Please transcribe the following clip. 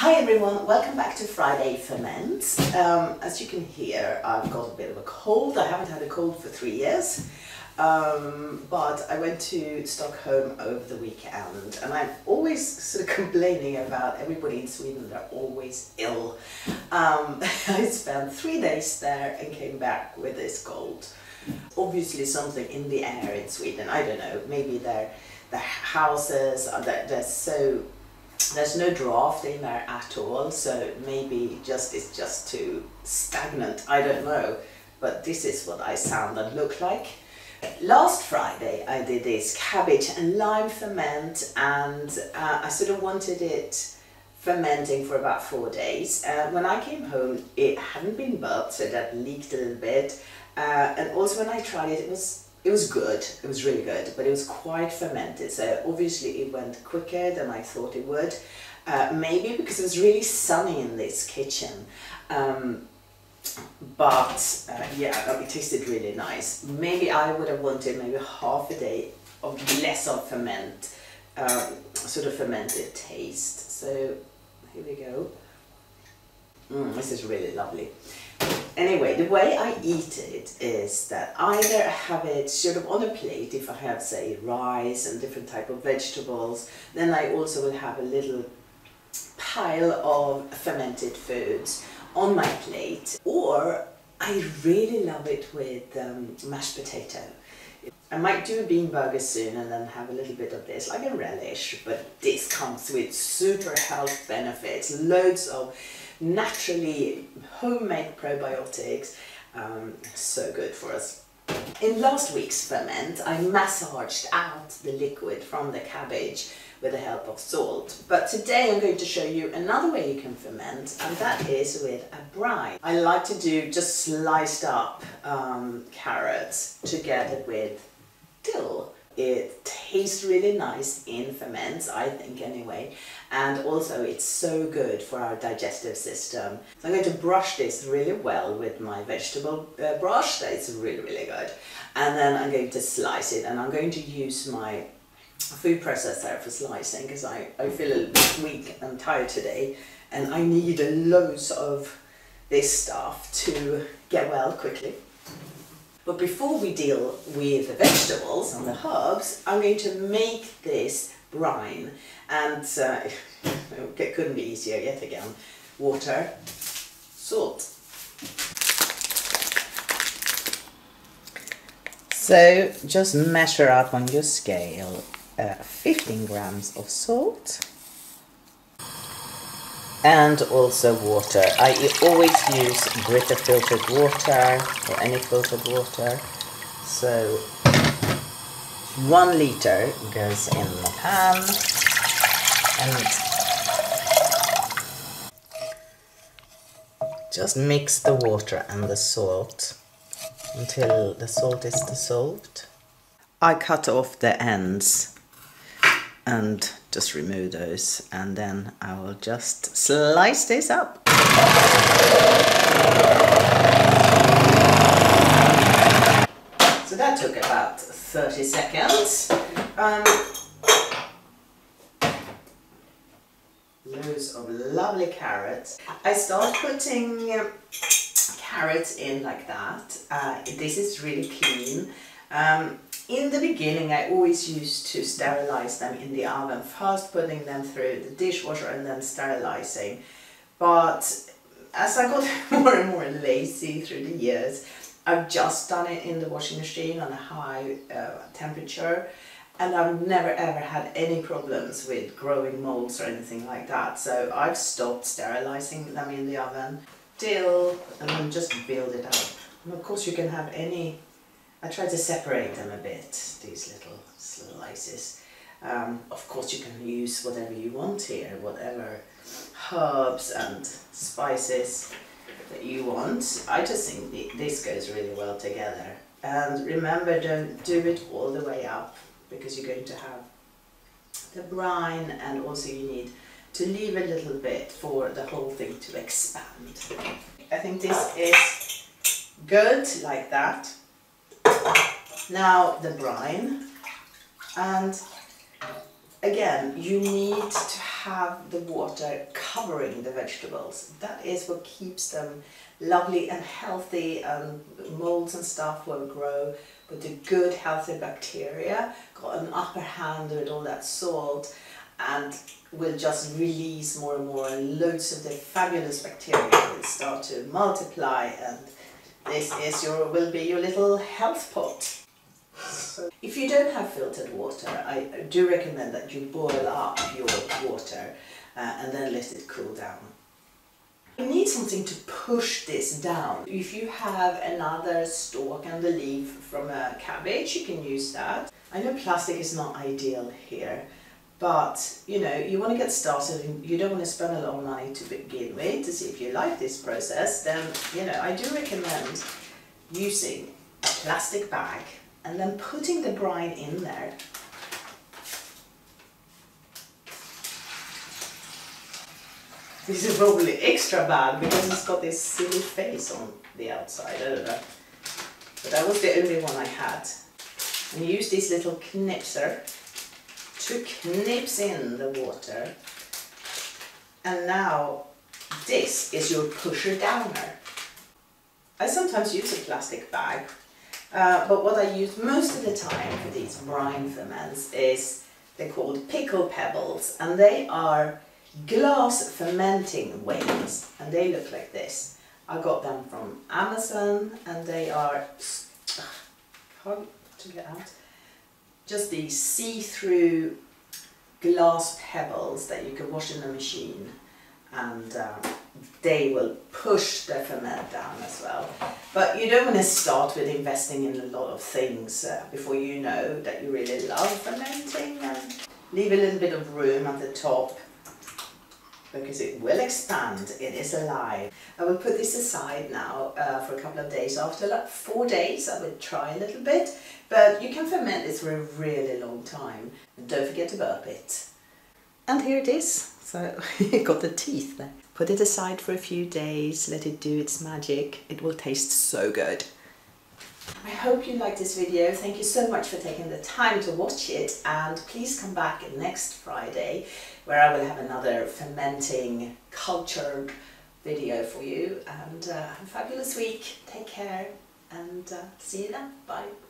Hi everyone, welcome back to Friday Ferment. As you can hear, I've got a bit of a cold. I haven't had a cold for 3 years, but I went to Stockholm over the weekend and I'm always sort of complaining about everybody in Sweden, they're always ill. I spent 3 days there and came back with this cold. Obviously something in the air in Sweden, I don't know, maybe the houses, there's no draft in there at all, so maybe it's just too stagnant, I don't know, but this is what I sound and look like. Last Friday I did this cabbage and lime ferment, and I sort of wanted it fermenting for about 4 days. When I came home it hadn't been bubbed, so that leaked a little bit, and also when I tried it, it was good, it was really good, but it was quite fermented, so obviously it went quicker than I thought it would. Maybe because it was really sunny in this kitchen, but yeah, it tasted really nice. Maybe I would have wanted maybe half a day of less of sort of fermented taste. So here we go. This is really lovely. Anyway, the way I eat it is that either I have it sort of on a plate, if I have, say, rice and different type of vegetables, then I also will have a little pile of fermented foods on my plate, or I really love it with mashed potato. I might do a bean burger soon and then have a little bit of this, like a relish, but this comes with super health benefits, loads of naturally homemade probiotics, so good for us. In last week's ferment I massaged out the liquid from the cabbage with the help of salt, but today I'm going to show you another way you can ferment, and that is with a brine. I like to do just sliced up carrots together with dill. It tastes really nice in ferments, I think anyway, and also it's so good for our digestive system. So I'm going to brush this really well with my vegetable brush, that's really good, and then I'm going to slice it, and I'm going to use my food processor for slicing because I feel a little bit weak and tired today, and I need loads of this stuff to get well quickly. But before we deal with the vegetables and the herbs, I'm going to make this brine, and it couldn't be easier yet again. Water, salt. So just measure up on your scale 15 grams of salt. And also water. I always use Brita filtered water or any filtered water. So 1 liter goes in the pan, and just mix the water and the salt until the salt is dissolved. I cut off the ends and just remove those, and then I will just slice this up. So that took about 30 seconds. Loads of lovely carrots. I start putting carrots in like that. This is really clean. In the beginning I always used to sterilize them in the oven, first putting them through the dishwasher and then sterilizing. But as I got more and more lazy through the years, I've just done it in the washing machine on a high temperature, and I've never ever had any problems with growing molds or anything like that. So I've stopped sterilizing them in the oven. Dill, and then just build it up. And of course you can have any, I try to separate them a bit, these little slices. Of course you can use whatever you want here, whatever herbs and spices that you want. I just think this goes really well together. And remember, don't do it all the way up, because you're going to have the brine, and also you need to leave a little bit for the whole thing to expand. I think this is good like that. Now the brine, and Again, you need to have the water covering the vegetables. That is what keeps them lovely and healthy, and molds and stuff will grow, but the good healthy bacteria got an upper hand with all that salt and will just release more and more, and loads of the fabulous bacteria will start to multiply, and this is will be your little health pot. So if you don't have filtered water, I do recommend that you boil up your water and then let it cool down. You need something to push this down. If you have another stalk and the leaf from a cabbage, you can use that. I know plastic is not ideal here, but you know, you want to get started and you don't want to spend a lot of money to begin with. To see if you like this process, then you know, I do recommend using a plastic bag and then putting the brine in there. This is probably extra bad because it's got this silly face on the outside, I don't know. But that was the only one I had. And use this little knipser to knips in the water. And now this is your pusher downer. I sometimes use a plastic bag, but what I use most of the time for these brine ferments is, they're called pickle pebbles, and they are glass fermenting weights, and they look like this. I got them from Amazon, and they are hard to get out. Just these see-through glass pebbles that you can wash in the machine, and they will push the ferment down as well. But you don't want to start with investing in a lot of things before you know that you really love fermenting, and leave a little bit of room at the top because it will expand. It is alive. I will put this aside now for a couple of days. After like 4 days I will try a little bit, but you can ferment this for a really long time. And don't forget to burp it. And here it is. So it got the teeth there. Put it aside for a few days, let it do its magic. It will taste so good. I hope you liked this video. Thank you so much for taking the time to watch it, and please come back next Friday where I will have another fermenting cultured video for you. And have a fabulous week. Take care and see you then. Bye.